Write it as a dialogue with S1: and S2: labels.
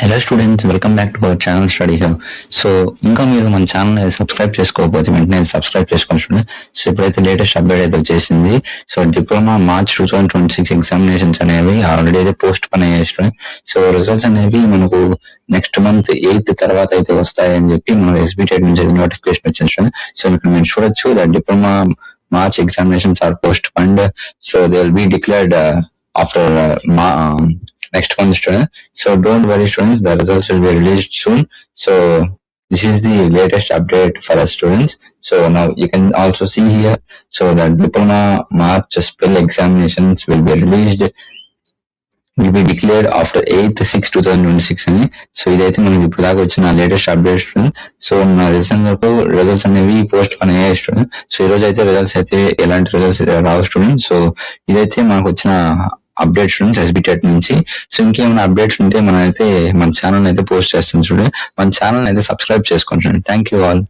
S1: Hello students, welcome back to our channel study hub. So ఇంకా మీరు మన channel subscribe చేసుకోకపోతే వెంటనే సబ్స్క్రైబ్ చేసుకోండి స్టూడెంట్. సో ఇప్పుడైతే లేటెస్ట్ అప్డేట్ అయితే వచ్చేసింది. సో డిప్లొమా మార్చ్ 2026 ఎగ్జామినేషన్స్ అనేవి ఆల్రెడీ అయితే పోస్ట్ పోన్ అయ్యాయి స్టూడెంట్. సో రిజల్ట్స్ అనేవి మనకు నెక్స్ట్ మంత్ 8th తర్వాత అయితే వస్తాయని చెప్పి మన ఎస్బిటెట్ నుంచి అయితే నోటిఫికేషన్ వచ్చింది స్టూడెంట్. సో ఇక్కడ మీరు చూడొచ్చు that diploma March examinations are postponed, so they will be declared after next month, student. So don't worry, students, the results will be released soon. So this is the latest update for us students. So now you can also see here, so the diploma March spell examinations will be released, will be declared after 8/6/2026 అని. So ఇదైతే మనకి ఇప్పుడు దాకా వచ్చిన latest update student. So నా results అనేవి post phone అయ్యాయి student. So ఈ రోజు అయితే రిజల్ట్స్ అయితే ఎలాంటి రిజల్ట్స్ రావు స్టూడెంట్. సో ఇదైతే మనకు వచ్చిన అప్డేట్ స్టూడెంట్స్ ఎస్బిటెట్ నుంచి. సో ఇంకేమైనా అప్డేట్స్ ఉంటే మన ఛానల్ అయితే పోస్ట్ చేస్తాం స్టూడెంట్. మన ఛానల్ అయితే సబ్స్క్రైబ్ చేసుకోండి స్టూడెంట్. Thank you all.